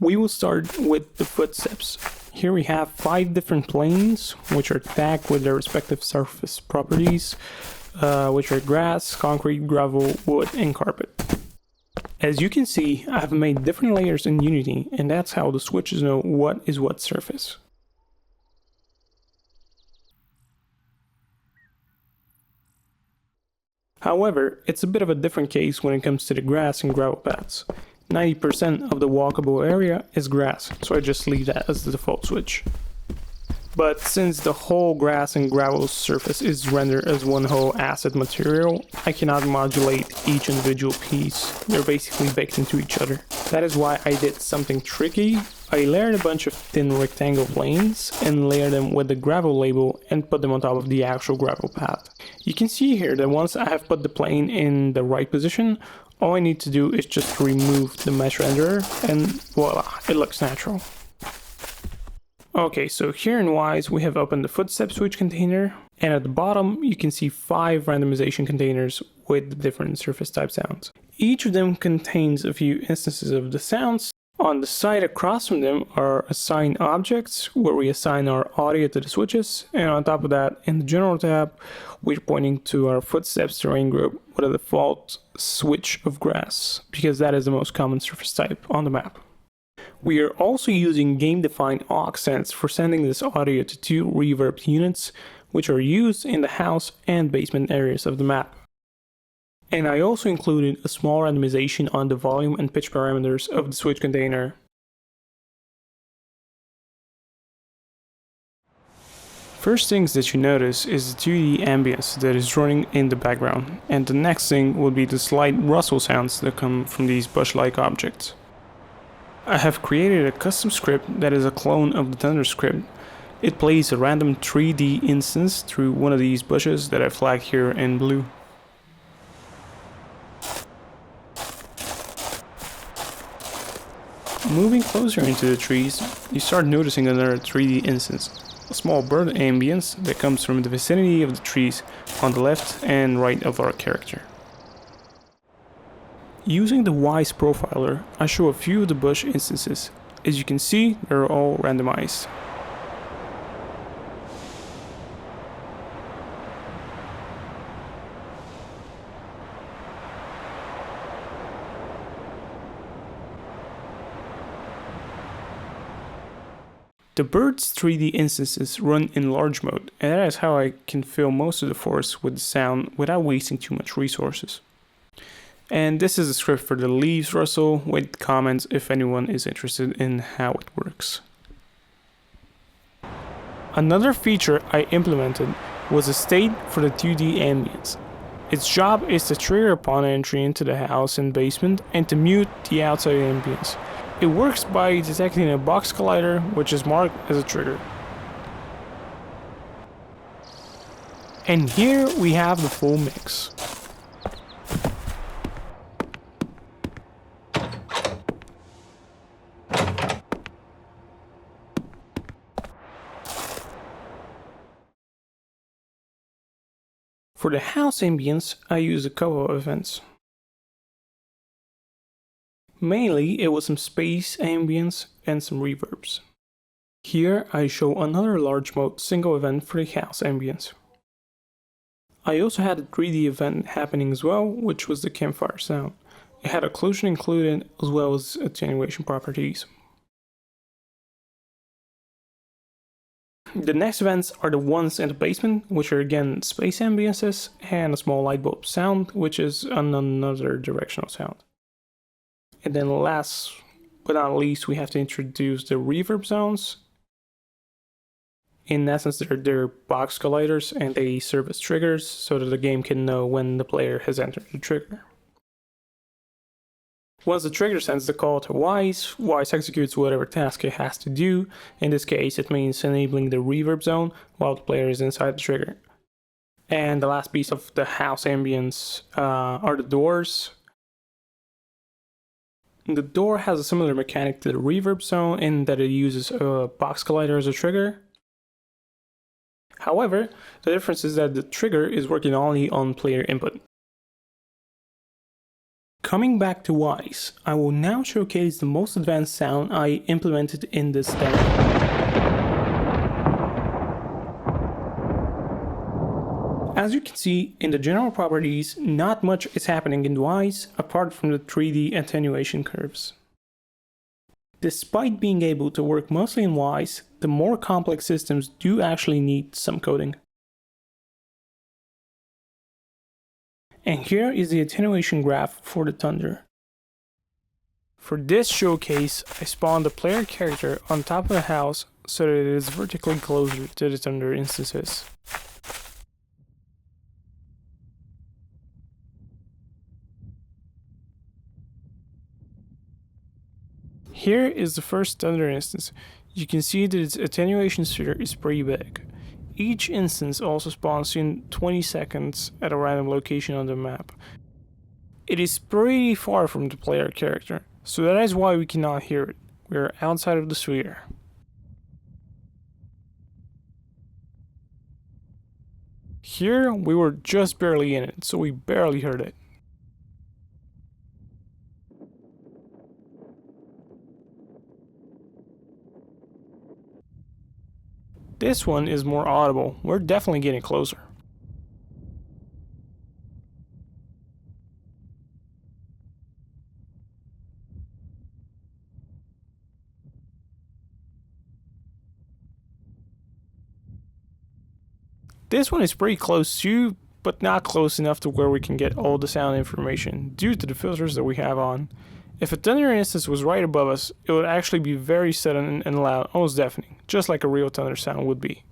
We will start with the footsteps. Here we have 5 different planes, which are tagged with their respective surface properties, which are grass, concrete, gravel, wood, and carpet. As you can see, I've made different layers in Unity, and that's how the switches know what is what surface. However, it's a bit of a different case when it comes to the grass and gravel paths. 90% of the walkable area is grass, so I just leave that as the default switch. But since the whole grass and gravel surface is rendered as one whole asset material, I cannot modulate each individual piece. They're basically baked into each other. That is why I did something tricky. I layered a bunch of thin rectangle planes and layered them with the gravel label and put them on top of the actual gravel path. You can see here that once I have put the plane in the right position, all I need to do is just remove the mesh renderer and voila, it looks natural. Okay, so here in Wwise we have opened the footstep switch container, and at the bottom you can see 5 randomization containers with different surface type sounds. Each of them contains a few instances of the sounds. On the side across from them are assigned objects where we assign our audio to the switches, and on top of that, in the general tab, we're pointing to our footsteps terrain group with a default switch of grass, because that is the most common surface type on the map. We are also using game-defined aux sends for sending this audio to 2 reverb units, which are used in the house and basement areas of the map. And I also included a small randomization on the volume and pitch parameters of the switch container. First things that you notice is the 2D ambience that is running in the background, and the next thing will be the slight rustle sounds that come from these bush-like objects. I have created a custom script that is a clone of the Thunder script. It plays a random 3D instance through one of these bushes that I flagged here in blue. Moving closer into the trees, you start noticing another 3D instance, a small bird ambience that comes from the vicinity of the trees on the left and right of our character. Using the Wwise profiler, I show a few of the bush instances. As you can see, they're all randomized. The bird's 3D instances run in large mode, and that is how I can fill most of the forest with the sound without wasting too much resources. And this is a script for the leaves rustle with comments if anyone is interested in how it works. Another feature I implemented was a state for the 2D ambience. Its job is to trigger upon entry into the house and basement and to mute the outside ambience. It works by detecting a box collider, which is marked as a trigger. And here we have the full mix. For the house ambience, I used a couple of events. Mainly, it was some space ambience and some reverbs. Here, I show another large mode single event for the house ambience. I also had a 3D event happening as well, which was the campfire sound. It had occlusion included as well as attenuation properties. The next events are the ones in the basement, which are again space ambiences, and a small light bulb sound, which is another directional sound. And then last but not least, we have to introduce the reverb zones. In essence, they're box colliders and they serve as triggers so that the game can know when the player has entered the trigger. Once the trigger sends the call to Wwise, Wwise executes whatever task it has to do. In this case, it means enabling the reverb zone while the player is inside the trigger. And the last piece of the house ambience are the doors. The door has a similar mechanic to the reverb zone in that it uses a box collider as a trigger. However, the difference is that the trigger is working only on player input. Coming back to Wwise, I will now showcase the most advanced sound I implemented in this demo. As you can see, in the general properties, not much is happening in Wwise apart from the 3D attenuation curves. Despite being able to work mostly in Wwise, the more complex systems do actually need some coding. And here is the attenuation graph for the thunder. For this showcase, I spawned the player character on top of the house so that it is vertically closer to the thunder instances. Here is the first thunder instance. You can see that its attenuation sphere is pretty big. Each instance also spawns in 20 seconds at a random location on the map. It is pretty far from the player character, so that is why we cannot hear it. We are outside of the sphere. Here we were just barely in it, so we barely heard it. This one is more audible. We're definitely getting closer. This one is pretty close too, but not close enough to where we can get all the sound information due to the filters that we have on. If a thunder instance was right above us, it would actually be very sudden and loud, almost deafening, just like a real thunder sound would be.